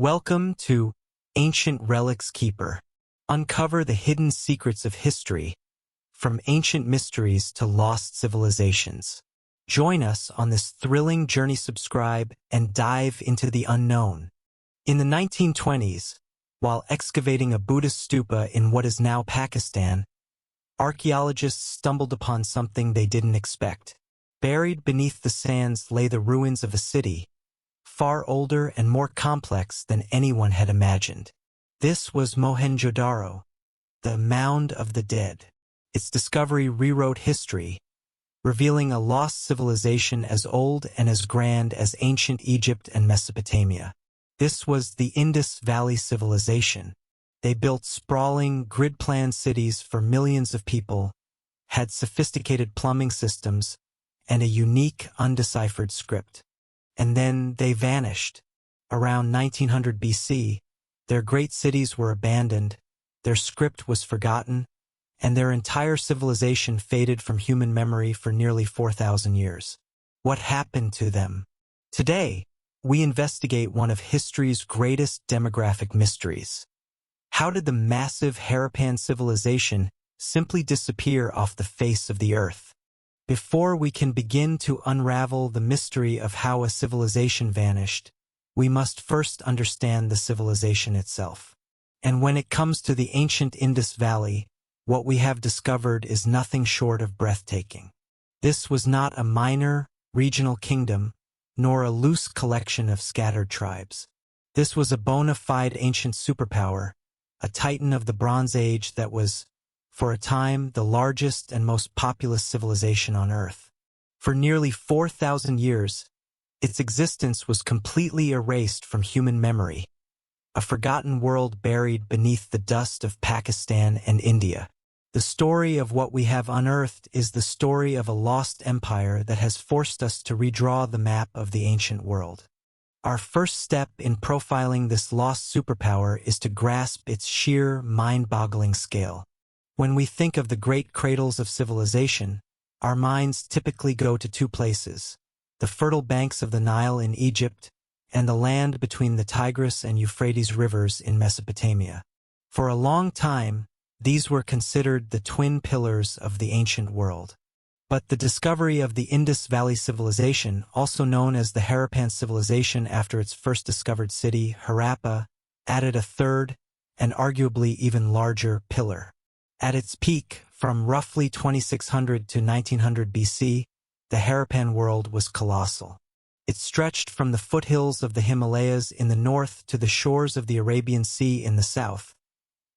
Welcome to Ancient Relics Keeper. Uncover the hidden secrets of history, from ancient mysteries to lost civilizations. Join us on this thrilling journey. Subscribe and dive into the unknown. In the 1920s, while excavating a Buddhist stupa in what is now Pakistan, archaeologists stumbled upon something they didn't expect. Buried beneath the sands lay the ruins of a city, far older and more complex than anyone had imagined. This was Mohenjo-daro, the Mound of the Dead. Its discovery rewrote history, revealing a lost civilization as old and as grand as ancient Egypt and Mesopotamia. This was the Indus Valley Civilization. They built sprawling, grid-planned cities for millions of people, had sophisticated plumbing systems, and a unique, undeciphered script. And then they vanished. Around 1900 BC, their great cities were abandoned, their script was forgotten, and their entire civilization faded from human memory for nearly 4,000 years. What happened to them? Today, we investigate one of history's greatest demographic mysteries. How did the massive Harappan civilization simply disappear off the face of the earth? Before we can begin to unravel the mystery of how a civilization vanished, we must first understand the civilization itself. And when it comes to the ancient Indus Valley, what we have discovered is nothing short of breathtaking. This was not a minor, regional kingdom, nor a loose collection of scattered tribes. This was a bona fide ancient superpower, a titan of the Bronze Age that was, for a time, the largest and most populous civilization on Earth. For nearly 4,000 years, its existence was completely erased from human memory, a forgotten world buried beneath the dust of Pakistan and India. The story of what we have unearthed is the story of a lost empire that has forced us to redraw the map of the ancient world. Our first step in profiling this lost superpower is to grasp its sheer, mind-boggling scale. When we think of the great cradles of civilization, our minds typically go to two places: the fertile banks of the Nile in Egypt and the land between the Tigris and Euphrates rivers in Mesopotamia. For a long time, these were considered the twin pillars of the ancient world. But the discovery of the Indus Valley Civilization, also known as the Harappan Civilization after its first discovered city, Harappa, added a third, and arguably even larger, pillar. At its peak, from roughly 2600 to 1900 BC, the Harappan world was colossal. It stretched from the foothills of the Himalayas in the north to the shores of the Arabian Sea in the south,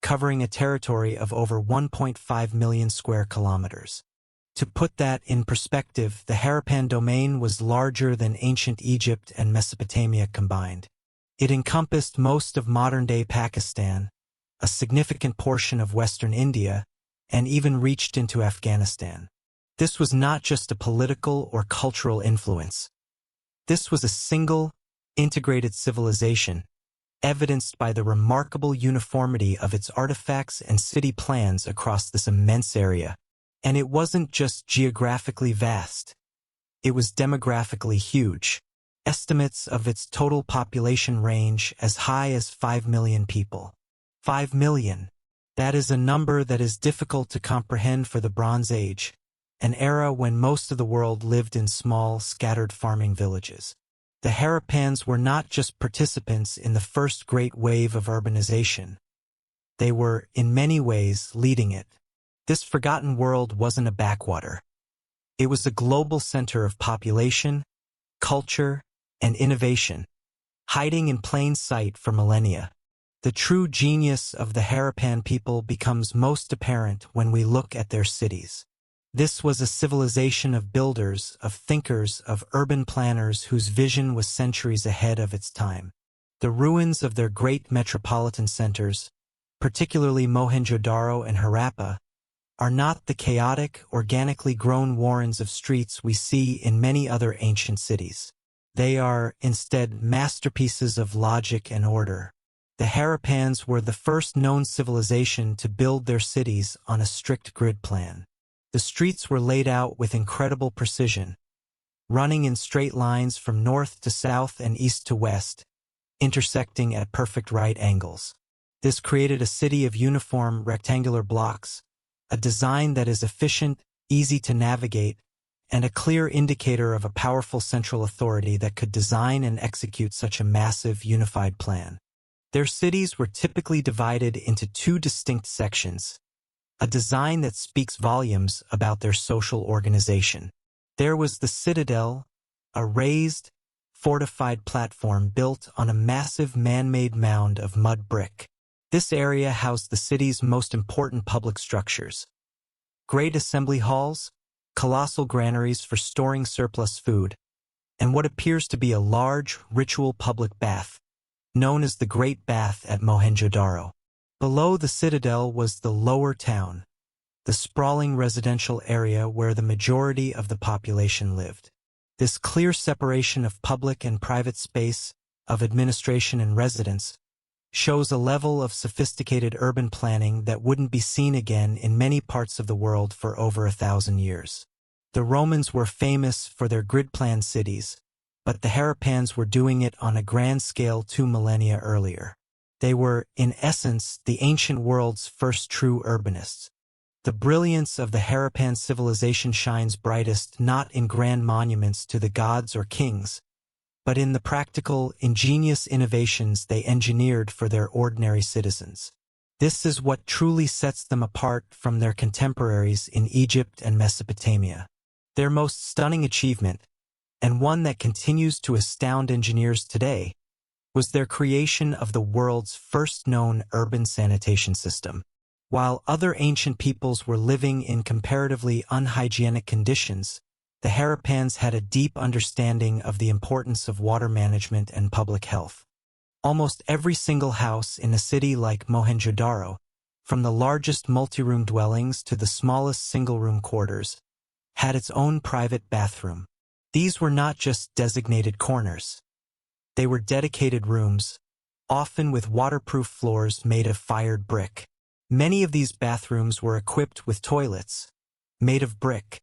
covering a territory of over 1.5 million square kilometers. To put that in perspective, the Harappan domain was larger than ancient Egypt and Mesopotamia combined. It encompassed most of modern-day Pakistan, a significant portion of western India, and even reached into Afghanistan. This was not just a political or cultural influence. This was a single, integrated civilization, evidenced by the remarkable uniformity of its artifacts and city plans across this immense area. And it wasn't just geographically vast. It was demographically huge. Estimates of its total population range as high as 5 million people. 5 million. That is a number that is difficult to comprehend for the Bronze Age, an era when most of the world lived in small, scattered farming villages. The Harappans were not just participants in the first great wave of urbanization. They were, in many ways, leading it. This forgotten world wasn't a backwater. It was a global center of population, culture, and innovation, hiding in plain sight for millennia. The true genius of the Harappan people becomes most apparent when we look at their cities. This was a civilization of builders, of thinkers, of urban planners whose vision was centuries ahead of its time. The ruins of their great metropolitan centers, particularly Mohenjo-daro and Harappa, are not the chaotic, organically grown warrens of streets we see in many other ancient cities. They are, instead, masterpieces of logic and order. The Harappans were the first known civilization to build their cities on a strict grid plan. The streets were laid out with incredible precision, running in straight lines from north to south and east to west, intersecting at perfect right angles. This created a city of uniform rectangular blocks, a design that is efficient, easy to navigate, and a clear indicator of a powerful central authority that could design and execute such a massive, unified plan. Their cities were typically divided into two distinct sections, a design that speaks volumes about their social organization. There was the citadel, a raised, fortified platform built on a massive man-made mound of mud brick. This area housed the city's most important public structures. Great assembly halls, colossal granaries for storing surplus food, and what appears to be a large, ritual public bath, known as the Great Bath at Mohenjo-Daro. Below the citadel was the lower town, the sprawling residential area where the majority of the population lived. This clear separation of public and private space, of administration and residence, shows a level of sophisticated urban planning that wouldn't be seen again in many parts of the world for over 1,000 years. The Romans were famous for their grid-planned cities, but the Harappans were doing it on a grand scale 2 millennia earlier. They were, in essence, the ancient world's first true urbanists. The brilliance of the Harappan civilization shines brightest not in grand monuments to the gods or kings, but in the practical, ingenious innovations they engineered for their ordinary citizens. This is what truly sets them apart from their contemporaries in Egypt and Mesopotamia. Their most stunning achievement, and one that continues to astound engineers today, was their creation of the world's first known urban sanitation system. While other ancient peoples were living in comparatively unhygienic conditions, the Harappans had a deep understanding of the importance of water management and public health. Almost every single house in a city like Mohenjo-Daro, from the largest multi-room dwellings to the smallest single-room quarters, had its own private bathroom. These were not just designated corners. They were dedicated rooms, often with waterproof floors made of fired brick. Many of these bathrooms were equipped with toilets, made of brick,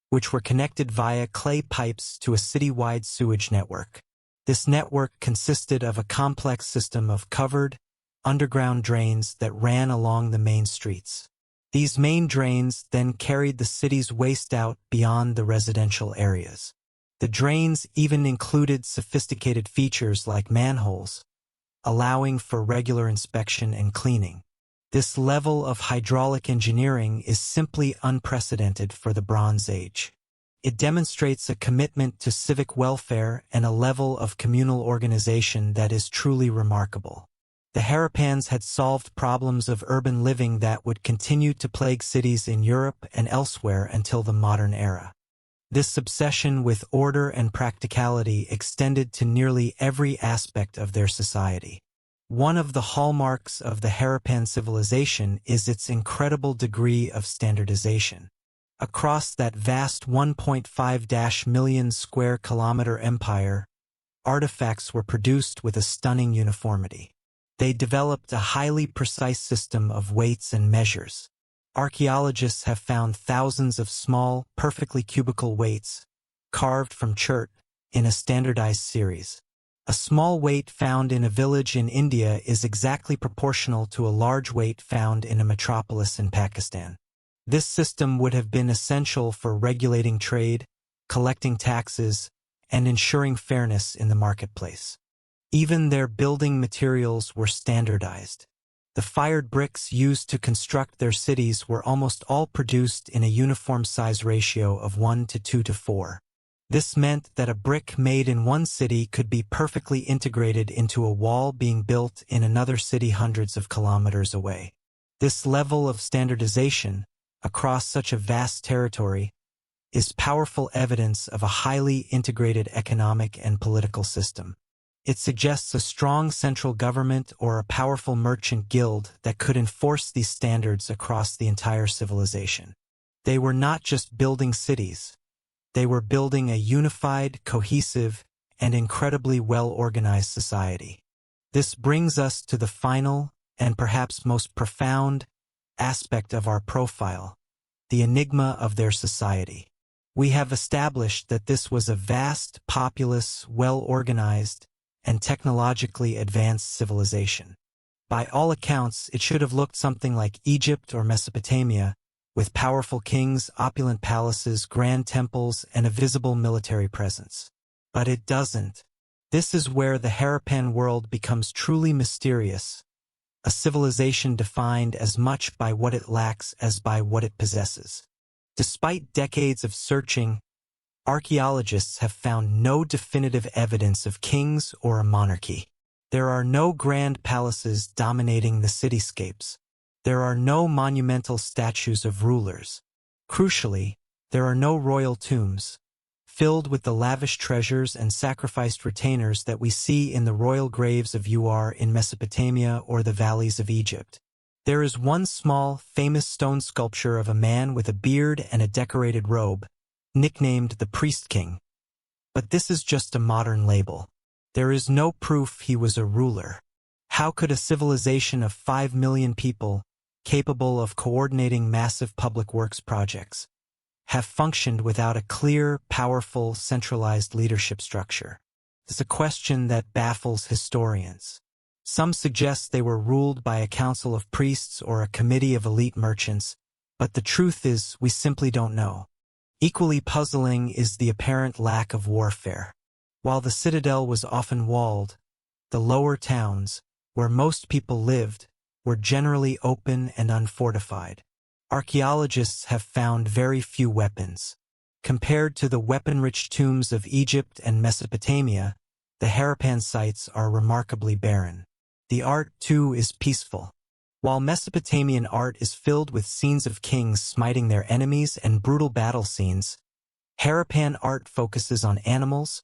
which were connected via clay pipes to a city-wide sewage network. This network consisted of a complex system of covered, underground drains that ran along the main streets. These main drains then carried the city's waste out beyond the residential areas. The drains even included sophisticated features like manholes, allowing for regular inspection and cleaning. This level of hydraulic engineering is simply unprecedented for the Bronze Age. It demonstrates a commitment to civic welfare and a level of communal organization that is truly remarkable. The Harappans had solved problems of urban living that would continue to plague cities in Europe and elsewhere until the modern era. This obsession with order and practicality extended to nearly every aspect of their society. One of the hallmarks of the Harappan civilization is its incredible degree of standardization. Across that vast 1.5 million square kilometer empire, artifacts were produced with a stunning uniformity. They developed a highly precise system of weights and measures. Archaeologists have found thousands of small, perfectly cubical weights, carved from chert, in a standardized series. A small weight found in a village in India is exactly proportional to a large weight found in a metropolis in Pakistan. This system would have been essential for regulating trade, collecting taxes, and ensuring fairness in the marketplace. Even their building materials were standardized. The fired bricks used to construct their cities were almost all produced in a uniform size ratio of 1 to 2 to 4. This meant that a brick made in one city could be perfectly integrated into a wall being built in another city hundreds of kilometers away. This level of standardization, across such a vast territory, is powerful evidence of a highly integrated economic and political system. It suggests a strong central government or a powerful merchant guild that could enforce these standards across the entire civilization. They were not just building cities. They were building a unified, cohesive, and incredibly well-organized society. This brings us to the final, and perhaps most profound, aspect of our profile, the enigma of their society. We have established that this was a vast, populous, well-organized, and technologically advanced civilization. By all accounts, it should have looked something like Egypt or Mesopotamia, with powerful kings, opulent palaces, grand temples, and a visible military presence. But it doesn't. This is where the Harappan world becomes truly mysterious, a civilization defined as much by what it lacks as by what it possesses. Despite decades of searching, archaeologists have found no definitive evidence of kings or a monarchy. There are no grand palaces dominating the cityscapes. There are no monumental statues of rulers. Crucially, there are no royal tombs, filled with the lavish treasures and sacrificed retainers that we see in the royal graves of Ur in Mesopotamia or the valleys of Egypt. There is one small, famous stone sculpture of a man with a beard and a decorated robe, nicknamed the Priest King. But this is just a modern label. There is no proof he was a ruler. How could a civilization of 5 million people, capable of coordinating massive public works projects, have functioned without a clear, powerful, centralized leadership structure? It's a question that baffles historians. Some suggest they were ruled by a council of priests or a committee of elite merchants, but the truth is we simply don't know. Equally puzzling is the apparent lack of warfare. While the citadel was often walled, the lower towns, where most people lived, were generally open and unfortified. Archaeologists have found very few weapons. Compared to the weapon-rich tombs of Egypt and Mesopotamia, the Harappan sites are remarkably barren. The art, too, is peaceful. While Mesopotamian art is filled with scenes of kings smiting their enemies and brutal battle scenes, Harappan art focuses on animals,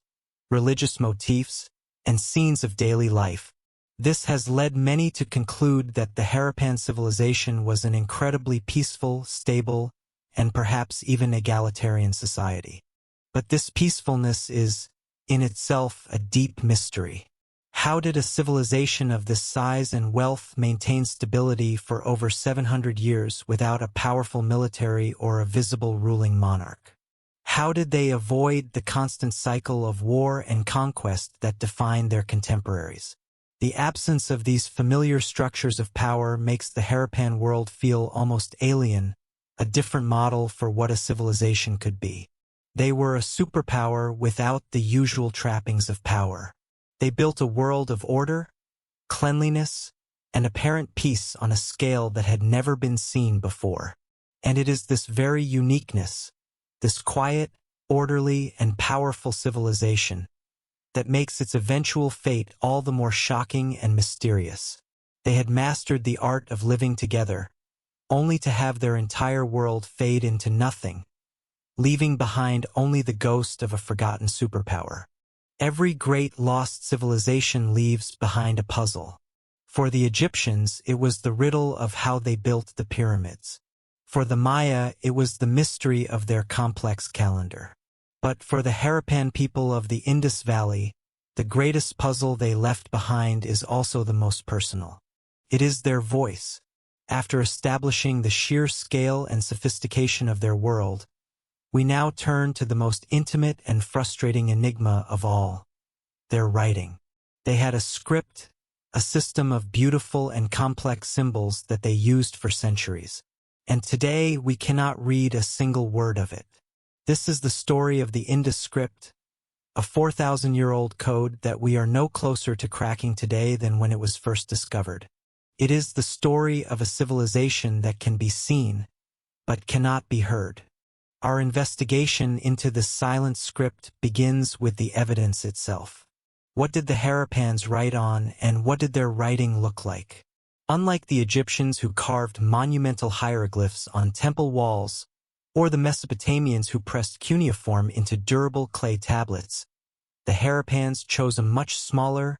religious motifs, and scenes of daily life. This has led many to conclude that the Harappan civilization was an incredibly peaceful, stable, and perhaps even egalitarian society. But this peacefulness is, in itself, a deep mystery. How did a civilization of this size and wealth maintain stability for over 700 years without a powerful military or a visible ruling monarch? How did they avoid the constant cycle of war and conquest that defined their contemporaries? The absence of these familiar structures of power makes the Harappan world feel almost alien, a different model for what a civilization could be. They were a superpower without the usual trappings of power. They built a world of order, cleanliness, and apparent peace on a scale that had never been seen before. And it is this very uniqueness, this quiet, orderly, and powerful civilization, that makes its eventual fate all the more shocking and mysterious. They had mastered the art of living together, only to have their entire world fade into nothing, leaving behind only the ghost of a forgotten superpower. Every great lost civilization leaves behind a puzzle. For the Egyptians, it was the riddle of how they built the pyramids. For the Maya, it was the mystery of their complex calendar. But for the Harappan people of the Indus Valley, the greatest puzzle they left behind is also the most personal. It is their voice. After establishing the sheer scale and sophistication of their world, we now turn to the most intimate and frustrating enigma of all, their writing. They had a script, a system of beautiful and complex symbols that they used for centuries. And today we cannot read a single word of it. This is the story of the Indus script, a 4,000-year-old code that we are no closer to cracking today than when it was first discovered. It is the story of a civilization that can be seen, but cannot be heard. Our investigation into this silent script begins with the evidence itself. What did the Harappans write on, and what did their writing look like? Unlike the Egyptians who carved monumental hieroglyphs on temple walls, or the Mesopotamians who pressed cuneiform into durable clay tablets, the Harappans chose a much smaller,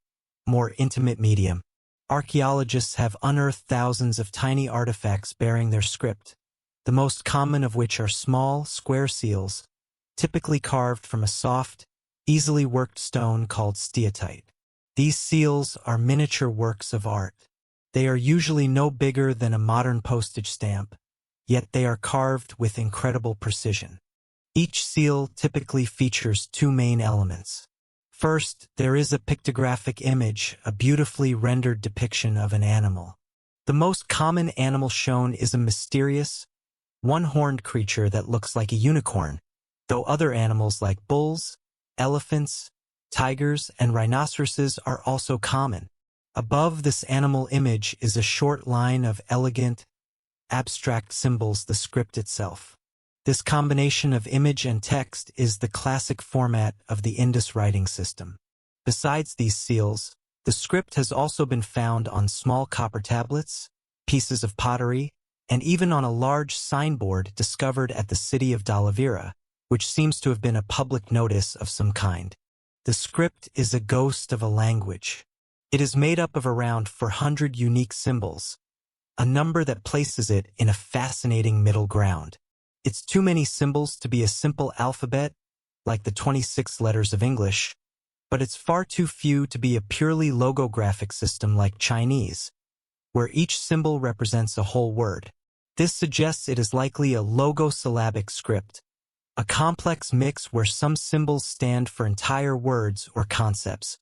more intimate medium. Archaeologists have unearthed thousands of tiny artifacts bearing their script, the most common of which are small, square seals, typically carved from a soft, easily worked stone called steatite. These seals are miniature works of art. They are usually no bigger than a modern postage stamp, yet they are carved with incredible precision. Each seal typically features two main elements: First, there is a pictographic image, a beautifully rendered depiction of an animal. The most common animal shown is a mysterious, one-horned creature that looks like a unicorn, though other animals like bulls, elephants, tigers, and rhinoceroses are also common. Above this animal image is a short line of elegant, abstract symbols, the script itself. This combination of image and text is the classic format of the Indus writing system. Besides these seals, the script has also been found on small copper tablets, pieces of pottery, and even on a large signboard discovered at the city of Dalavira, which seems to have been a public notice of some kind. The script is a ghost of a language. It is made up of around 400 unique symbols, a number that places it in a fascinating middle ground. It's too many symbols to be a simple alphabet, like the 26 letters of English, but it's far too few to be a purely logographic system like Chinese, where each symbol represents a whole word. This suggests it is likely a logosyllabic script, a complex mix where some symbols stand for entire words or concepts,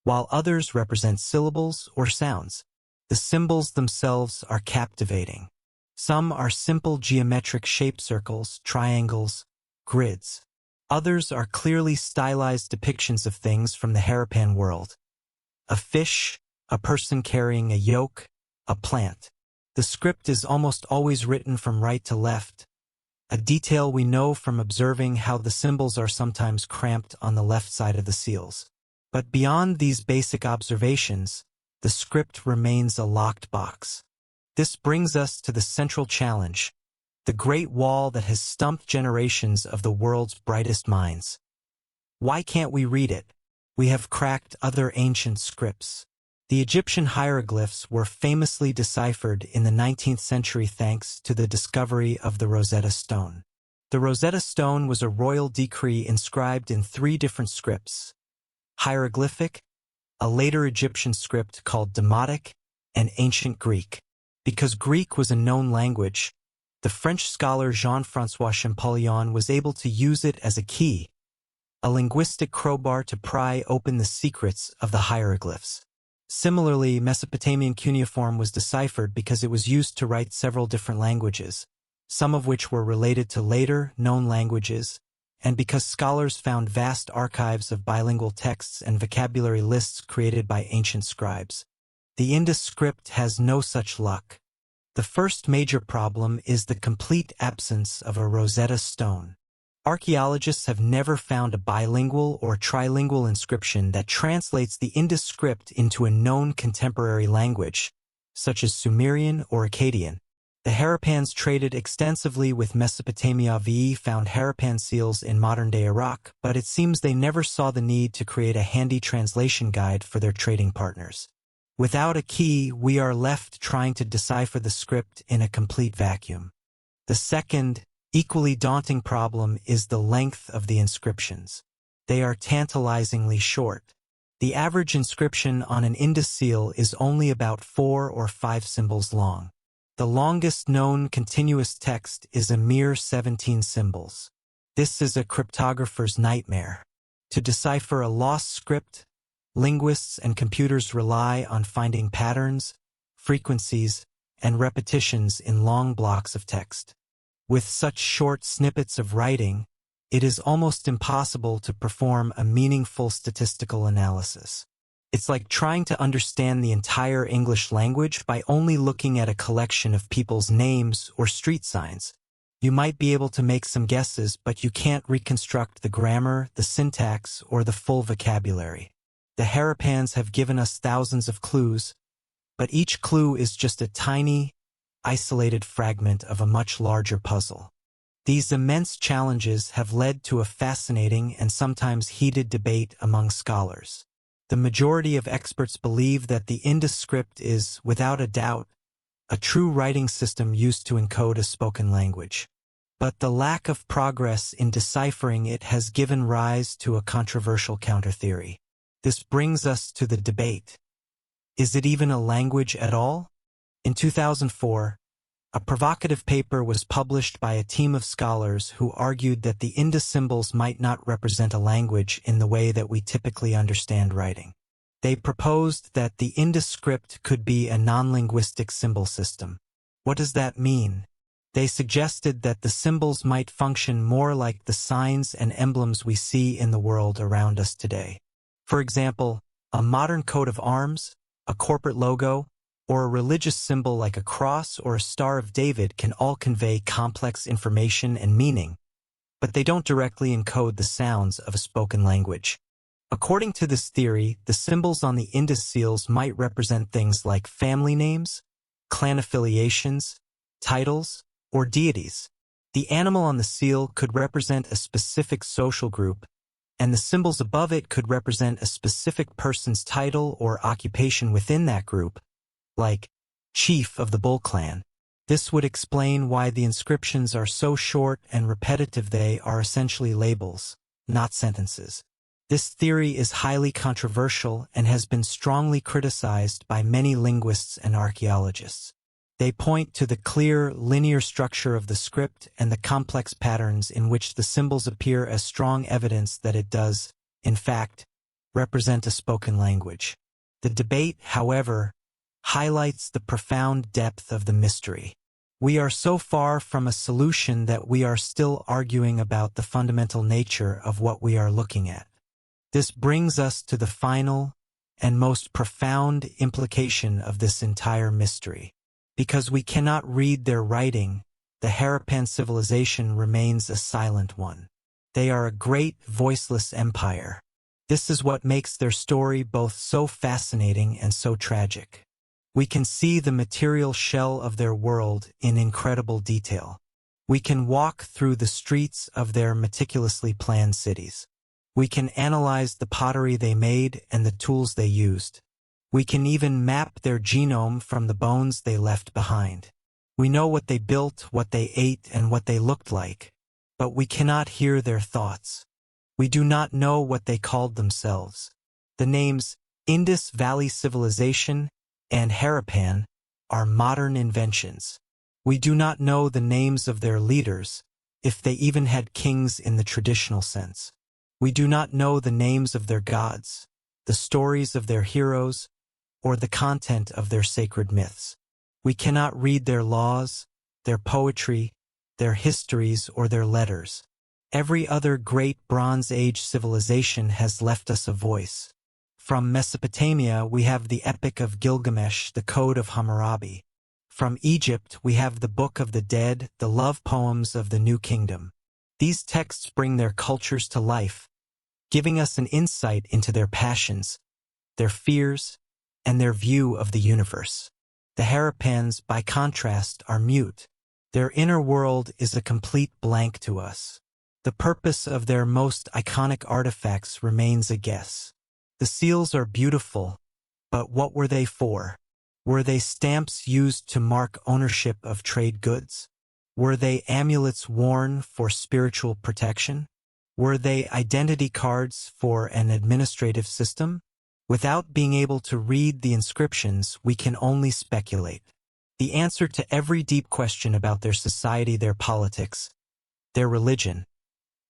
while others represent syllables or sounds. The symbols themselves are captivating. Some are simple geometric shape circles, triangles, grids. Others are clearly stylized depictions of things from the Harappan world. A fish, a person carrying a yoke, a plant. The script is almost always written from right to left, a detail we know from observing how the symbols are sometimes cramped on the left side of the seals. But beyond these basic observations, the script remains a locked box. This brings us to the central challenge, the Great Wall that has stumped generations of the world's brightest minds. Why can't we read it? We have cracked other ancient scripts. The Egyptian hieroglyphs were famously deciphered in the 19th century thanks to the discovery of the Rosetta Stone. The Rosetta Stone was a royal decree inscribed in 3 different scripts: hieroglyphic, a later Egyptian script called Demotic, and ancient Greek. Because Greek was a known language, the French scholar Jean-François Champollion was able to use it as a key, a linguistic crowbar to pry open the secrets of the hieroglyphs. Similarly, Mesopotamian cuneiform was deciphered because it was used to write several different languages, some of which were related to later, known languages, and because scholars found vast archives of bilingual texts and vocabulary lists created by ancient scribes. The Indus script has no such luck. The first major problem is the complete absence of a Rosetta Stone. Archaeologists have never found a bilingual or trilingual inscription that translates the Indus script into a known contemporary language, such as Sumerian or Akkadian. The Harappans traded extensively with Mesopotamia. Found Harappan seals in modern-day Iraq, but it seems they never saw the need to create a handy translation guide for their trading partners. Without a key, we are left trying to decipher the script in a complete vacuum. The second, equally daunting problem is the length of the inscriptions. They are tantalizingly short. The average inscription on an Indus seal is only about 4 or 5 symbols long. The longest known continuous text is a mere 17 symbols. This is a cryptographer's nightmare. To decipher a lost script, linguists and computers rely on finding patterns, frequencies, and repetitions in long blocks of text. With such short snippets of writing, it is almost impossible to perform a meaningful statistical analysis. It's like trying to understand the entire English language by only looking at a collection of people's names or street signs. You might be able to make some guesses, but you can't reconstruct the grammar, the syntax, or the full vocabulary. The Harappans have given us thousands of clues, but each clue is just a tiny, isolated fragment of a much larger puzzle. These immense challenges have led to a fascinating and sometimes heated debate among scholars. The majority of experts believe that the Indus script is, without a doubt, a true writing system used to encode a spoken language. But the lack of progress in deciphering it has given rise to a controversial counter-theory. This brings us to the debate. Is it even a language at all? In 2004, A provocative paper was published by a team of scholars who argued that the Indus symbols might not represent a language in the way that we typically understand writing. They proposed that the Indus script could be a non-linguistic symbol system. What does that mean? They suggested that the symbols might function more like the signs and emblems we see in the world around us today. For example, a modern coat of arms, a corporate logo, or a religious symbol like a cross or a Star of David can all convey complex information and meaning, but they don't directly encode the sounds of a spoken language. According to this theory, the symbols on the Indus seals might represent things like family names, clan affiliations, titles, or deities. The animal on the seal could represent a specific social group, and the symbols above it could represent a specific person's title or occupation within that group, like Chief of the Bull Clan. This would explain why the inscriptions are so short and repetitive. They are essentially labels, not sentences. This theory is highly controversial and has been strongly criticized by many linguists and archaeologists. They point to the clear, linear structure of the script and the complex patterns in which the symbols appear as strong evidence that it does, in fact, represent a spoken language. The debate, however, highlights the profound depth of the mystery. We are so far from a solution that we are still arguing about the fundamental nature of what we are looking at. This brings us to the final and most profound implication of this entire mystery. Because we cannot read their writing, the Harappan civilization remains a silent one. They are a great, voiceless empire. This is what makes their story both so fascinating and so tragic. We can see the material shell of their world in incredible detail. We can walk through the streets of their meticulously planned cities. We can analyze the pottery they made and the tools they used. We can even map their genome from the bones they left behind. We know what they built, what they ate, and what they looked like, but we cannot hear their thoughts. We do not know what they called themselves. The names Indus Valley Civilization and Harappan are modern inventions. We do not know the names of their leaders, if they even had kings in the traditional sense. We do not know the names of their gods, the stories of their heroes, or the content of their sacred myths. We cannot read their laws, their poetry, their histories, or their letters. Every other great Bronze Age civilization has left us a voice. From Mesopotamia, we have the Epic of Gilgamesh, the Code of Hammurabi. From Egypt, we have the Book of the Dead, the love poems of the New Kingdom. These texts bring their cultures to life, giving us an insight into their passions, their fears, and their view of the universe. The Harappans, by contrast, are mute. Their inner world is a complete blank to us. The purpose of their most iconic artifacts remains a guess. The seals are beautiful, but what were they for? Were they stamps used to mark ownership of trade goods? Were they amulets worn for spiritual protection? Were they identity cards for an administrative system? Without being able to read the inscriptions, we can only speculate. The answer to every deep question about their society, their politics, their religion,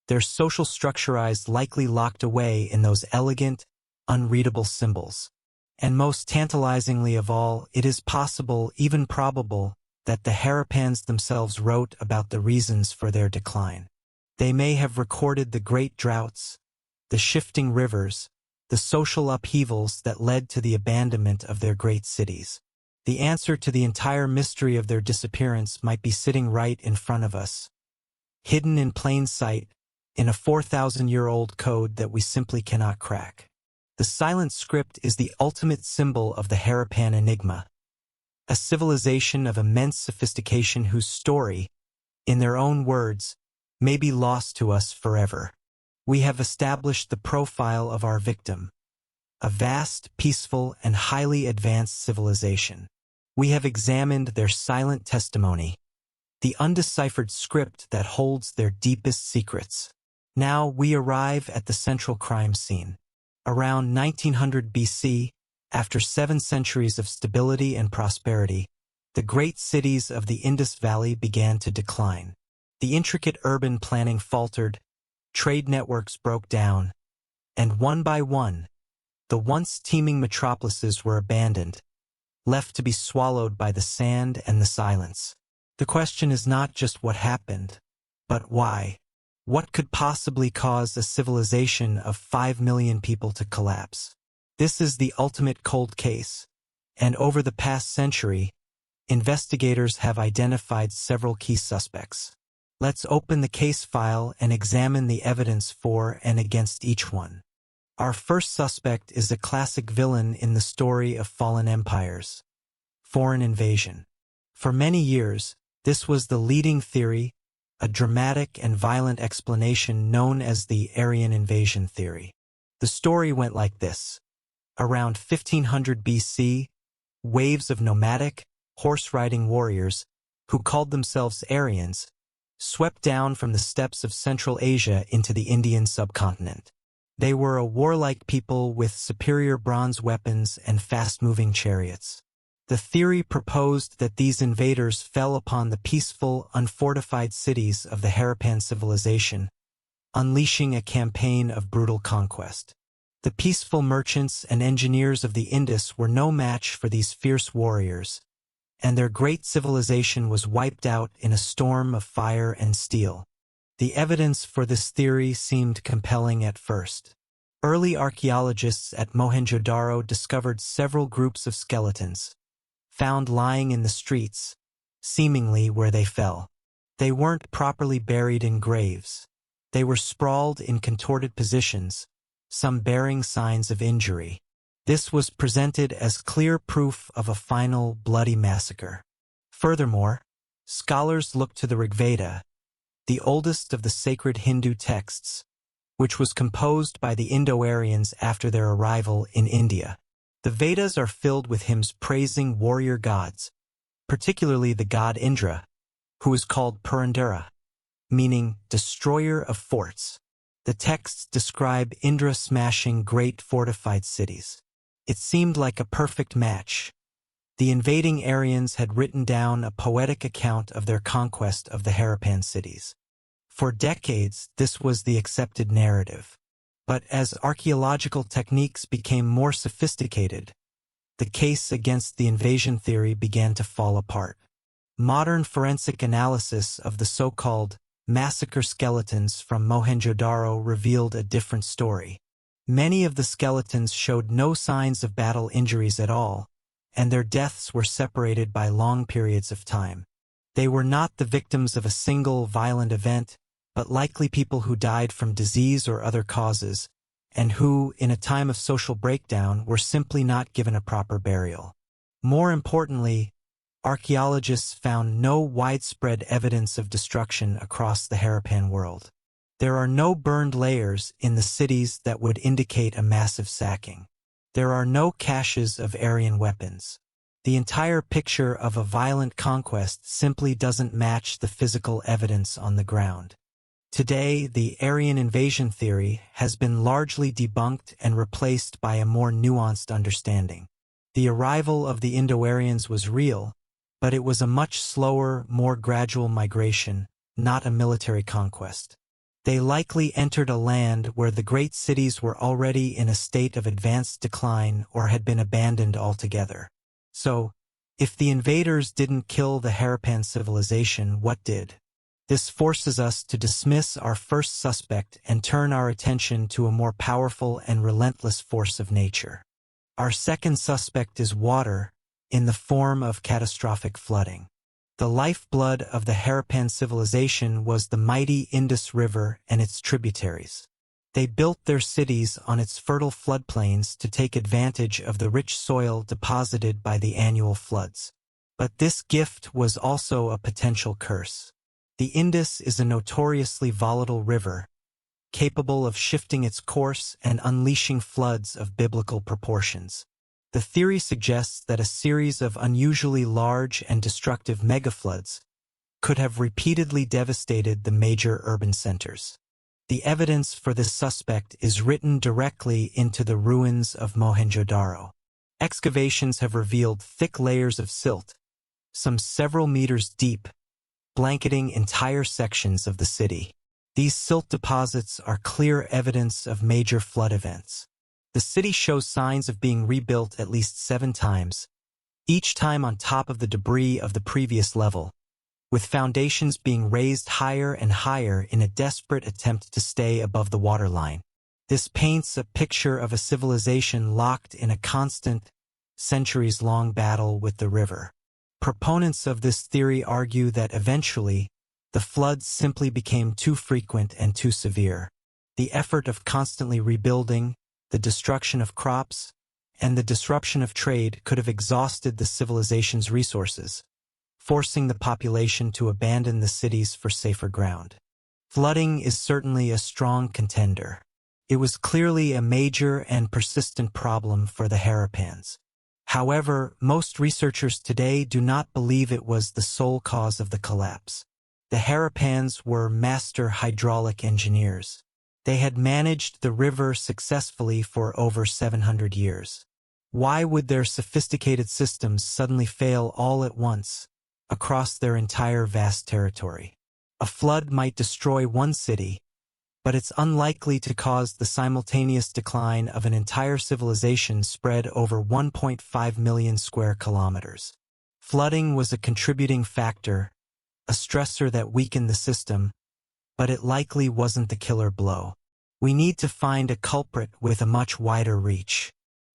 their social structure is likely locked away in those elegant, unreadable symbols. And most tantalizingly of all, it is possible, even probable, that the Harappans themselves wrote about the reasons for their decline. They may have recorded the great droughts, the shifting rivers, the social upheavals that led to the abandonment of their great cities. The answer to the entire mystery of their disappearance might be sitting right in front of us, hidden in plain sight, in a 4,000-year-old code that we simply cannot crack. The silent script is the ultimate symbol of the Harappan enigma, a civilization of immense sophistication whose story, in their own words, may be lost to us forever. We have established the profile of our victim, a vast, peaceful, and highly advanced civilization. We have examined their silent testimony, the undeciphered script that holds their deepest secrets. Now we arrive at the central crime scene. Around 1900 BC, after 7 centuries of stability and prosperity, the great cities of the Indus Valley began to decline. The intricate urban planning faltered, trade networks broke down, and one by one, the once teeming metropolises were abandoned, left to be swallowed by the sand and the silence. The question is not just what happened, but why. What could possibly cause a civilization of 5 million people to collapse? This is the ultimate cold case, and over the past century, investigators have identified several key suspects. Let's open the case file and examine the evidence for and against each one. Our first suspect is a classic villain in the story of fallen empires: foreign invasion. For many years, this was the leading theory, a dramatic and violent explanation known as the Aryan invasion theory. The story went like this. Around 1500 BC, waves of nomadic, horse-riding warriors, who called themselves Aryans, swept down from the steppes of Central Asia into the Indian subcontinent. They were a warlike people with superior bronze weapons and fast-moving chariots. The theory proposed that these invaders fell upon the peaceful, unfortified cities of the Harappan civilization, unleashing a campaign of brutal conquest. The peaceful merchants and engineers of the Indus were no match for these fierce warriors, and their great civilization was wiped out in a storm of fire and steel. The evidence for this theory seemed compelling at first. Early archaeologists at Mohenjo-Daro discovered several groups of skeletons, found lying in the streets, seemingly where they fell. They weren't properly buried in graves. They were sprawled in contorted positions, some bearing signs of injury. This was presented as clear proof of a final, bloody massacre. Furthermore, scholars looked to the Rigveda, the oldest of the sacred Hindu texts, which was composed by the Indo-Aryans after their arrival in India. The Vedas are filled with hymns praising warrior gods, particularly the god Indra, who is called Purandara, meaning destroyer of forts. The texts describe Indra smashing great fortified cities. It seemed like a perfect match. The invading Aryans had written down a poetic account of their conquest of the Harappan cities. For decades, this was the accepted narrative. But as archaeological techniques became more sophisticated, the case against the invasion theory began to fall apart. Modern forensic analysis of the so-called massacre skeletons from Mohenjo-Daro revealed a different story. Many of the skeletons showed no signs of battle injuries at all, and their deaths were separated by long periods of time. They were not the victims of a single violent event, but likely people who died from disease or other causes, and who, in a time of social breakdown, were simply not given a proper burial. More importantly, archaeologists found no widespread evidence of destruction across the Harappan world. There are no burned layers in the cities that would indicate a massive sacking. There are no caches of Aryan weapons. The entire picture of a violent conquest simply doesn't match the physical evidence on the ground. Today, the Aryan invasion theory has been largely debunked and replaced by a more nuanced understanding. The arrival of the Indo-Aryans was real, but it was a much slower, more gradual migration, not a military conquest. They likely entered a land where the great cities were already in a state of advanced decline or had been abandoned altogether. So, if the invaders didn't kill the Harappan civilization, what did? This forces us to dismiss our first suspect and turn our attention to a more powerful and relentless force of nature. Our second suspect is water, in the form of catastrophic flooding. The lifeblood of the Harappan civilization was the mighty Indus River and its tributaries. They built their cities on its fertile floodplains to take advantage of the rich soil deposited by the annual floods. But this gift was also a potential curse. The Indus is a notoriously volatile river, capable of shifting its course and unleashing floods of biblical proportions. The theory suggests that a series of unusually large and destructive megafloods could have repeatedly devastated the major urban centers. The evidence for this suspect is written directly into the ruins of Mohenjo-Daro. Excavations have revealed thick layers of silt, some several meters deep, blanketing entire sections of the city. These silt deposits are clear evidence of major flood events. The city shows signs of being rebuilt at least 7 times, each time on top of the debris of the previous level, with foundations being raised higher and higher in a desperate attempt to stay above the waterline. This paints a picture of a civilization locked in a constant, centuries-long battle with the river. Proponents of this theory argue that eventually, the floods simply became too frequent and too severe. The effort of constantly rebuilding, the destruction of crops, and the disruption of trade could have exhausted the civilization's resources, forcing the population to abandon the cities for safer ground. Flooding is certainly a strong contender. It was clearly a major and persistent problem for the Harappans. However, most researchers today do not believe it was the sole cause of the collapse. The Harappans were master hydraulic engineers. They had managed the river successfully for over 700 years. Why would their sophisticated systems suddenly fail all at once, across their entire vast territory? A flood might destroy one city, but it's unlikely to cause the simultaneous decline of an entire civilization spread over 1.5 million square kilometers. Flooding was a contributing factor, a stressor that weakened the system, but it likely wasn't the killer blow. We need to find a culprit with a much wider reach.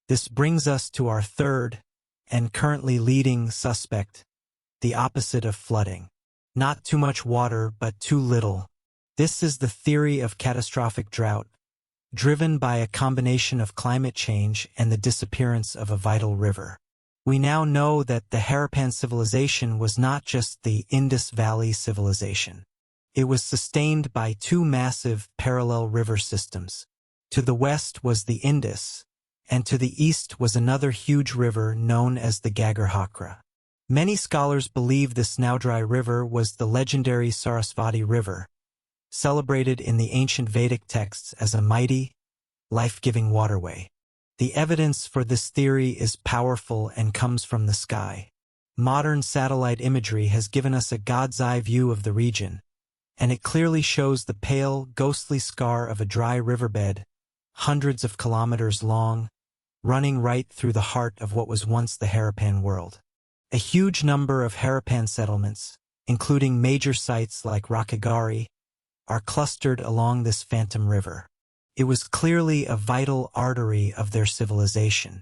This brings us to our third, and currently leading suspect, the opposite of flooding. Not too much water, but too little. This is the theory of catastrophic drought, driven by a combination of climate change and the disappearance of a vital river. We now know that the Harappan civilization was not just the Indus Valley civilization. It was sustained by 2 massive parallel river systems. To the west was the Indus, and to the east was another huge river known as the Gagar-Hakra. Many scholars believe this now dry river was the legendary Sarasvati River, celebrated in the ancient Vedic texts as a mighty, life-giving waterway. The evidence for this theory is powerful and comes from the sky. Modern satellite imagery has given us a god's-eye view of the region, and it clearly shows the pale, ghostly scar of a dry riverbed, hundreds of kilometers long, running right through the heart of what was once the Harappan world. A huge number of Harappan settlements, including major sites like Rakhigarhi, are clustered along this phantom river. It was clearly a vital artery of their civilization.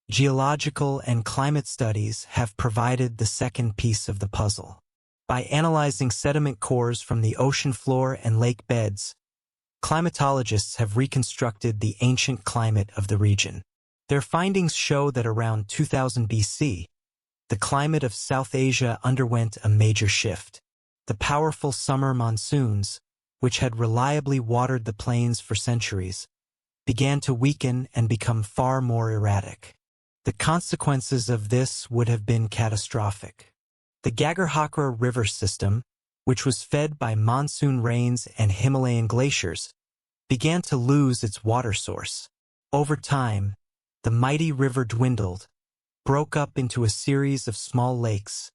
Geological and climate studies have provided the second piece of the puzzle. By analyzing sediment cores from the ocean floor and lake beds, climatologists have reconstructed the ancient climate of the region. Their findings show that around 2000 BC, the climate of South Asia underwent a major shift. The powerful summer monsoons, which had reliably watered the plains for centuries, began to weaken and become far more erratic. The consequences of this would have been catastrophic. The Gagar-Hakra river system, which was fed by monsoon rains and Himalayan glaciers, began to lose its water source. Over time, the mighty river dwindled, broke up into a series of small lakes,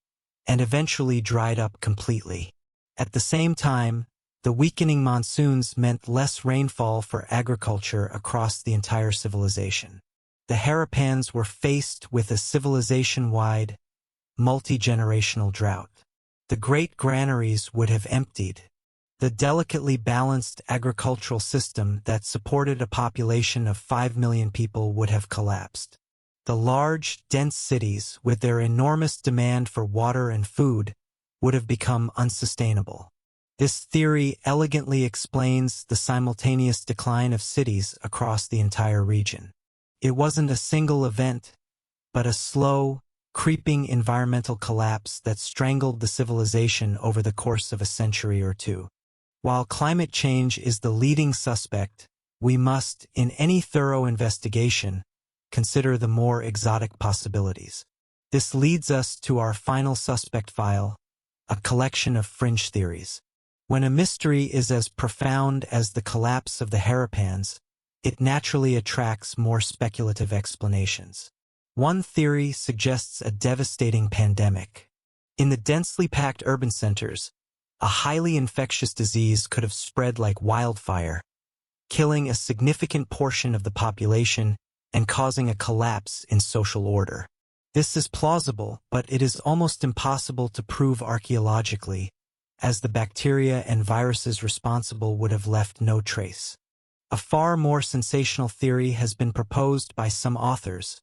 and eventually dried up completely. At the same time, the weakening monsoons meant less rainfall for agriculture across the entire civilization. The Harappans were faced with a civilization-wide, multi-generational drought. The great granaries would have emptied. The delicately balanced agricultural system that supported a population of 5 million people would have collapsed. The large, dense cities, with their enormous demand for water and food, would have become unsustainable. This theory elegantly explains the simultaneous decline of cities across the entire region. It wasn't a single event, but a slow, creeping environmental collapse that strangled the civilization over the course of a century or two. While climate change is the leading suspect, we must, in any thorough investigation, consider the more exotic possibilities. This leads us to our final suspect file, a collection of fringe theories. When a mystery is as profound as the collapse of the Harappans, it naturally attracts more speculative explanations. One theory suggests a devastating pandemic. In the densely packed urban centers, a highly infectious disease could have spread like wildfire, killing a significant portion of the population and causing a collapse in social order. This is plausible, but it is almost impossible to prove archaeologically, as the bacteria and viruses responsible would have left no trace. A far more sensational theory has been proposed by some authors,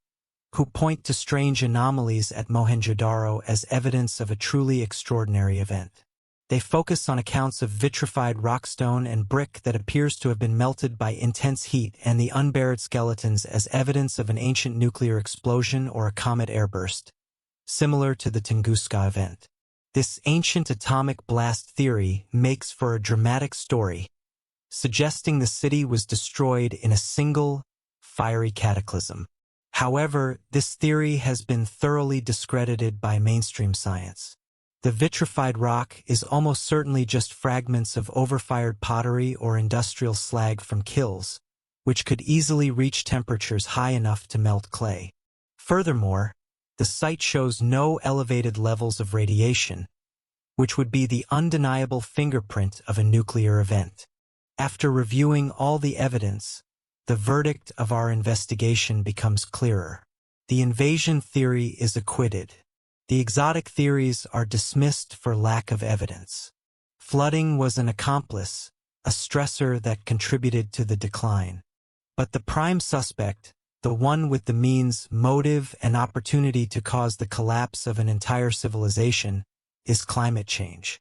who point to strange anomalies at Mohenjo-Daro as evidence of a truly extraordinary event. They focus on accounts of vitrified rockstone and brick that appears to have been melted by intense heat and the unburied skeletons as evidence of an ancient nuclear explosion or a comet airburst, similar to the Tunguska event. This ancient atomic blast theory makes for a dramatic story, suggesting the city was destroyed in a single, fiery cataclysm. However, this theory has been thoroughly discredited by mainstream science. The vitrified rock is almost certainly just fragments of overfired pottery or industrial slag from kilns, which could easily reach temperatures high enough to melt clay. Furthermore, the site shows no elevated levels of radiation, which would be the undeniable fingerprint of a nuclear event. After reviewing all the evidence, the verdict of our investigation becomes clearer. The invasion theory is acquitted. The exotic theories are dismissed for lack of evidence. Flooding was an accomplice, a stressor that contributed to the decline. But the prime suspect, the one with the means, motive, and opportunity to cause the collapse of an entire civilization, is climate change.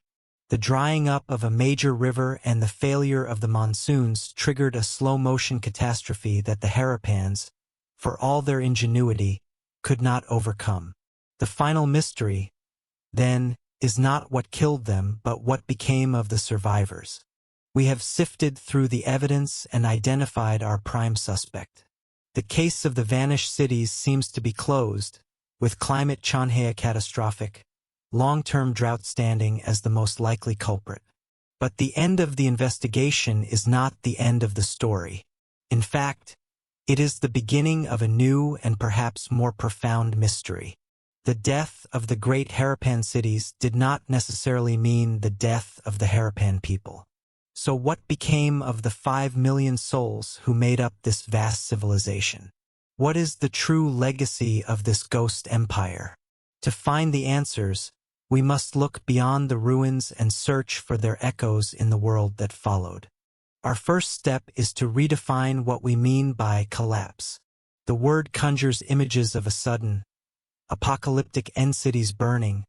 The drying up of a major river and the failure of the monsoons triggered a slow-motion catastrophe that the Harappans, for all their ingenuity, could not overcome. The final mystery, then, is not what killed them but what became of the survivors. We have sifted through the evidence and identified our prime suspect. The case of the vanished cities seems to be closed, with climate change catastrophic, long-term drought standing as the most likely culprit. But the end of the investigation is not the end of the story. In fact, it is the beginning of a new and perhaps more profound mystery. The death of the great Harappan cities did not necessarily mean the death of the Harappan people. So what became of the 5 million souls who made up this vast civilization? What is the true legacy of this ghost empire? To find the answers, we must look beyond the ruins and search for their echoes in the world that followed. Our first step is to redefine what we mean by collapse. The word conjures images of a sudden, apocalyptic end, cities burning,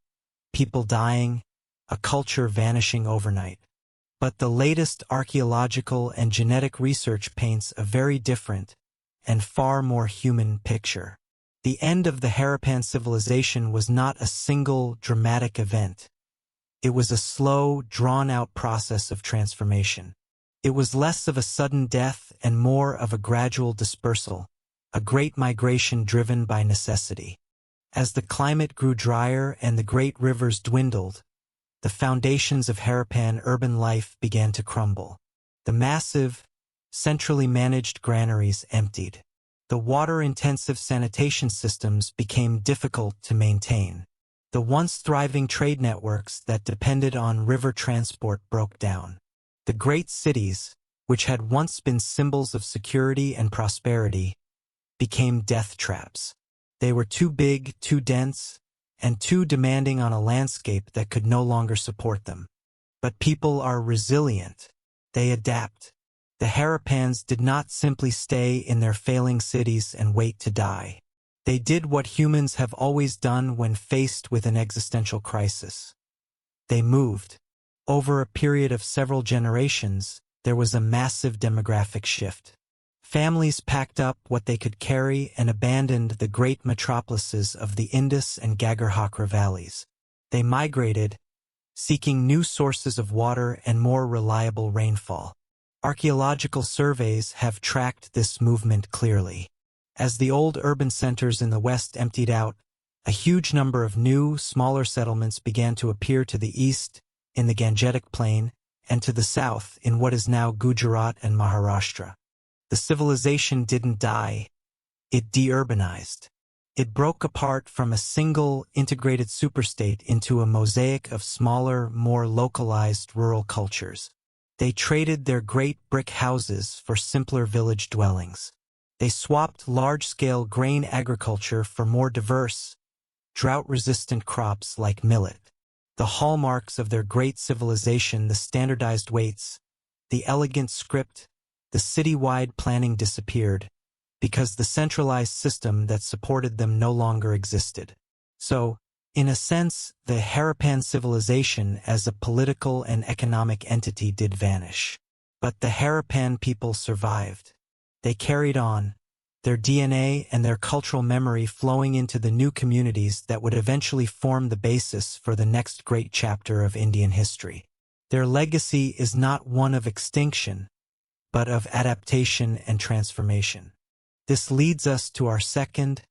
people dying, a culture vanishing overnight. But the latest archaeological and genetic research paints a very different and far more human picture. The end of the Harappan civilization was not a single dramatic event. It was a slow, drawn-out process of transformation. It was less of a sudden death and more of a gradual dispersal, a great migration driven by necessity. As the climate grew drier and the great rivers dwindled, the foundations of Harappan urban life began to crumble. The massive, centrally managed granaries emptied. The water-intensive sanitation systems became difficult to maintain. The once thriving trade networks that depended on river transport broke down. The great cities, which had once been symbols of security and prosperity, became death traps. They were too big, too dense, and too demanding on a landscape that could no longer support them. But people are resilient. They adapt. The Harappans did not simply stay in their failing cities and wait to die. They did what humans have always done when faced with an existential crisis. They moved. Over a period of several generations, there was a massive demographic shift. Families packed up what they could carry and abandoned the great metropolises of the Indus and Gagarhakra valleys. They migrated, seeking new sources of water and more reliable rainfall. Archaeological surveys have tracked this movement clearly. As the old urban centers in the west emptied out, a huge number of new, smaller settlements began to appear to the east, in the Gangetic Plain, and to the south, in what is now Gujarat and Maharashtra. The civilization didn't die, it deurbanized. It broke apart from a single integrated superstate into a mosaic of smaller, more localized rural cultures. They traded their great brick houses for simpler village dwellings. They swapped large-scale grain agriculture for more diverse, drought-resistant crops like millet. The hallmarks of their great civilization, the standardized weights, the elegant script, the city-wide planning disappeared because the centralized system that supported them no longer existed. So, in a sense, the Harappan civilization as a political and economic entity did vanish. But the Harappan people survived. They carried on, their DNA and their cultural memory flowing into the new communities that would eventually form the basis for the next great chapter of Indian history. Their legacy is not one of extinction, but of adaptation and transformation. This leads us to our second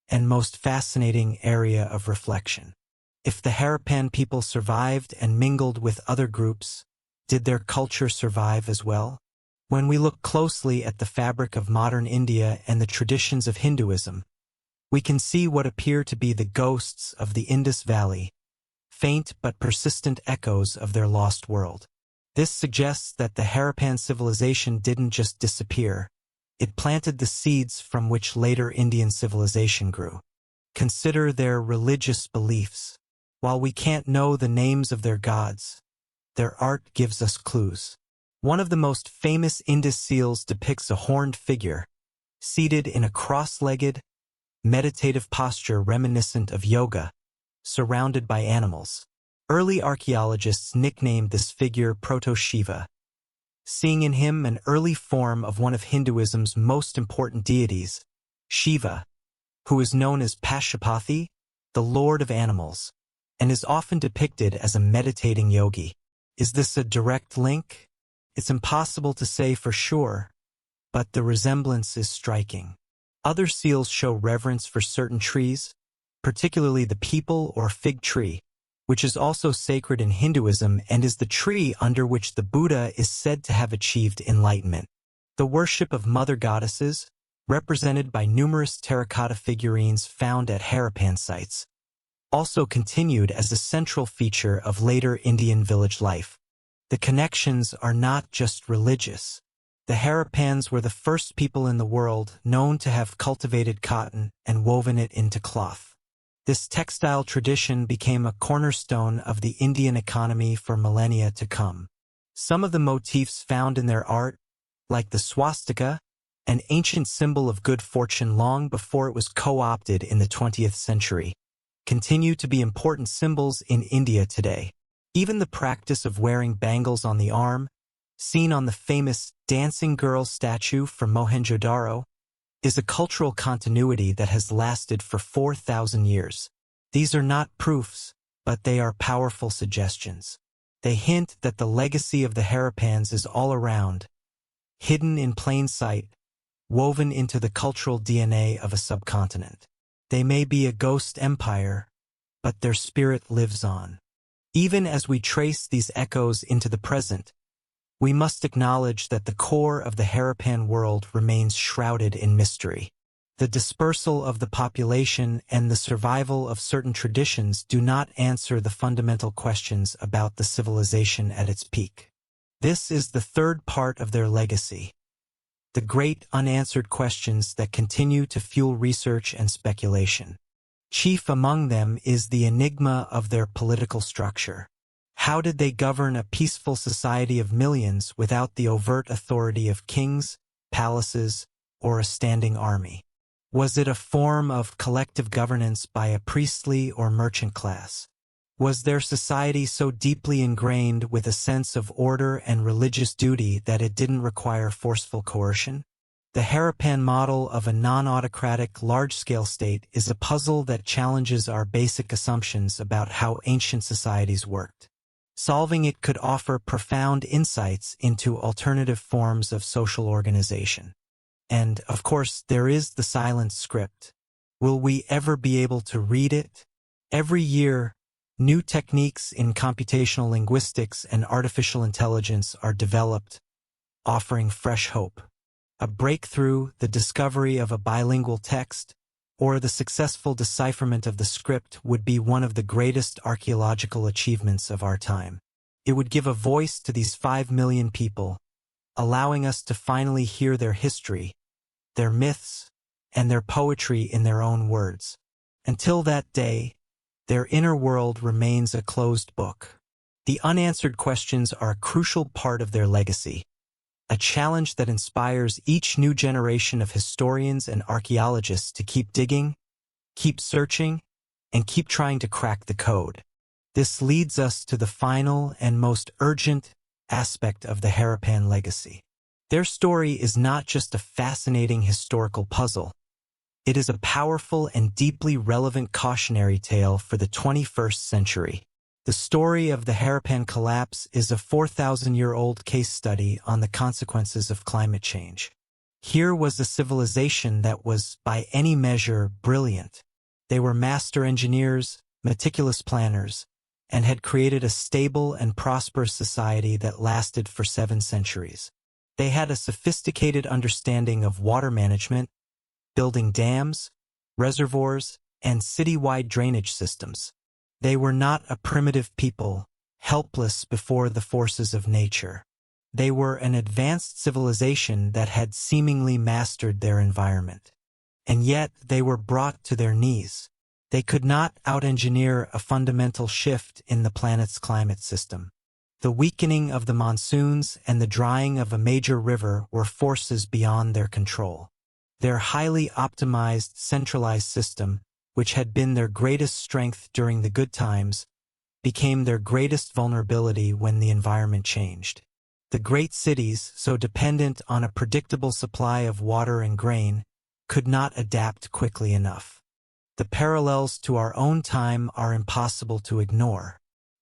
and most fascinating area of reflection. If the Harappan people survived and mingled with other groups, did their culture survive as well? When we look closely at the fabric of modern India and the traditions of Hinduism, we can see what appear to be the ghosts of the Indus Valley, faint but persistent echoes of their lost world. This suggests that the Harappan civilization didn't just disappear, it planted the seeds from which later Indian civilization grew. Consider their religious beliefs. While we can't know the names of their gods, their art gives us clues. One of the most famous Indus seals depicts a horned figure, seated in a cross-legged, meditative posture reminiscent of yoga, surrounded by animals. Early archaeologists nicknamed this figure Proto-Shiva, seeing in him an early form of one of Hinduism's most important deities, Shiva, who is known as Pashupati, the Lord of Animals, and is often depicted as a meditating yogi. Is this a direct link? It's impossible to say for sure, but the resemblance is striking. Other seals show reverence for certain trees, particularly the peepal or fig tree, which is also sacred in Hinduism and is the tree under which the Buddha is said to have achieved enlightenment. The worship of mother goddesses, represented by numerous terracotta figurines found at Harappan sites, also continued as a central feature of later Indian village life. The connections are not just religious. The Harappans were the first people in the world known to have cultivated cotton and woven it into cloth. This textile tradition became a cornerstone of the Indian economy for millennia to come. Some of the motifs found in their art, like the swastika, an ancient symbol of good fortune long before it was co-opted in the 20th century, continue to be important symbols in India today. Even the practice of wearing bangles on the arm, seen on the famous dancing girl statue from Mohenjo-daro, is a cultural continuity that has lasted for 4,000 years. These are not proofs, but they are powerful suggestions. They hint that the legacy of the Harappans is all around, hidden in plain sight, woven into the cultural DNA of a subcontinent. They may be a ghost empire, but their spirit lives on. Even as we trace these echoes into the present, we must acknowledge that the core of the Harappan world remains shrouded in mystery. The dispersal of the population and the survival of certain traditions do not answer the fundamental questions about the civilization at its peak. This is the third part of their legacy, the great unanswered questions that continue to fuel research and speculation. Chief among them is the enigma of their political structure. How did they govern a peaceful society of millions without the overt authority of kings, palaces, or a standing army? Was it a form of collective governance by a priestly or merchant class? Was their society so deeply ingrained with a sense of order and religious duty that it didn't require forceful coercion? The Harappan model of a non-autocratic, large-scale state is a puzzle that challenges our basic assumptions about how ancient societies worked. Solving it could offer profound insights into alternative forms of social organization. And, of course, there is the silent script. Will we ever be able to read it? Every year, new techniques in computational linguistics and artificial intelligence are developed, offering fresh hope. A breakthrough, the discovery of a bilingual text, or the successful decipherment of the script would be one of the greatest archaeological achievements of our time. It would give a voice to these 5 million people, allowing us to finally hear their history, their myths, and their poetry in their own words. Until that day, their inner world remains a closed book. The unanswered questions are a crucial part of their legacy, a challenge that inspires each new generation of historians and archaeologists to keep digging, keep searching, and keep trying to crack the code. This leads us to the final and most urgent aspect of the Harappan legacy. Their story is not just a fascinating historical puzzle. It is a powerful and deeply relevant cautionary tale for the 21st century. The story of the Harappan collapse is a 4,000-year-old case study on the consequences of climate change. Here was a civilization that was, by any measure, brilliant. They were master engineers, meticulous planners, and had created a stable and prosperous society that lasted for 7 centuries. They had a sophisticated understanding of water management, building dams, reservoirs, and city-wide drainage systems. They were not a primitive people, helpless before the forces of nature. They were an advanced civilization that had seemingly mastered their environment. And yet they were brought to their knees. They could not out-engineer a fundamental shift in the planet's climate system. The weakening of the monsoons and the drying of a major river were forces beyond their control. Their highly optimized, centralized system, which had been their greatest strength during the good times, became their greatest vulnerability when the environment changed. The great cities, so dependent on a predictable supply of water and grain, could not adapt quickly enough. The parallels to our own time are impossible to ignore.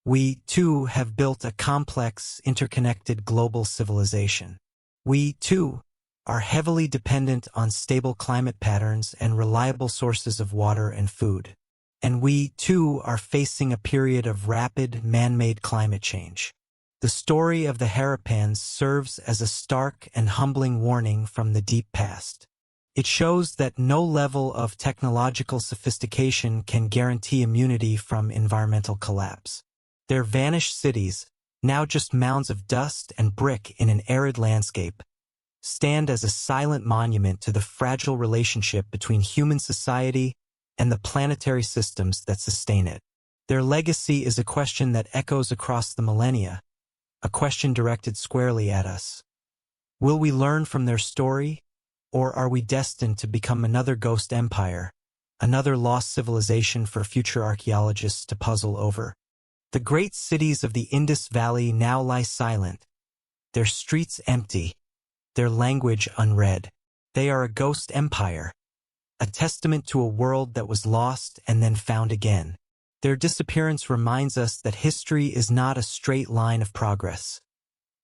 We, too, have built a complex, interconnected global civilization. We, too, are heavily dependent on stable climate patterns and reliable sources of water and food. And we, too, are facing a period of rapid, man-made climate change. The story of the Harappans serves as a stark and humbling warning from the deep past. It shows that no level of technological sophistication can guarantee immunity from environmental collapse. Their vanished cities, now just mounds of dust and brick in an arid landscape, stand as a silent monument to the fragile relationship between human society and the planetary systems that sustain it. Their legacy is a question that echoes across the millennia, a question directed squarely at us. Will we learn from their story? Or are we destined to become another ghost empire, another lost civilization for future archaeologists to puzzle over? The great cities of the Indus Valley now lie silent, their streets empty, their language unread. They are a ghost empire, a testament to a world that was lost and then found again. Their disappearance reminds us that history is not a straight line of progress.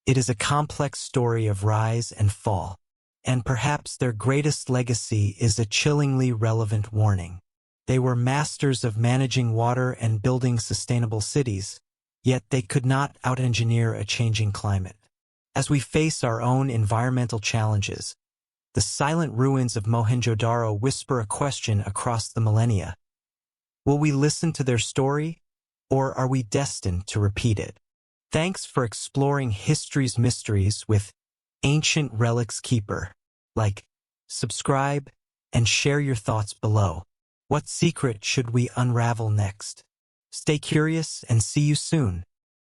It is a complex story of rise and fall. And perhaps their greatest legacy is a chillingly relevant warning. They were masters of managing water and building sustainable cities, yet they could not out-engineer a changing climate. As we face our own environmental challenges, the silent ruins of Mohenjo-Daro whisper a question across the millennia. Will we listen to their story, or are we destined to repeat it? Thanks for exploring history's mysteries with Ancient Relics Keeper. Like, subscribe, and share your thoughts below. What secret should we unravel next? Stay curious and see you soon.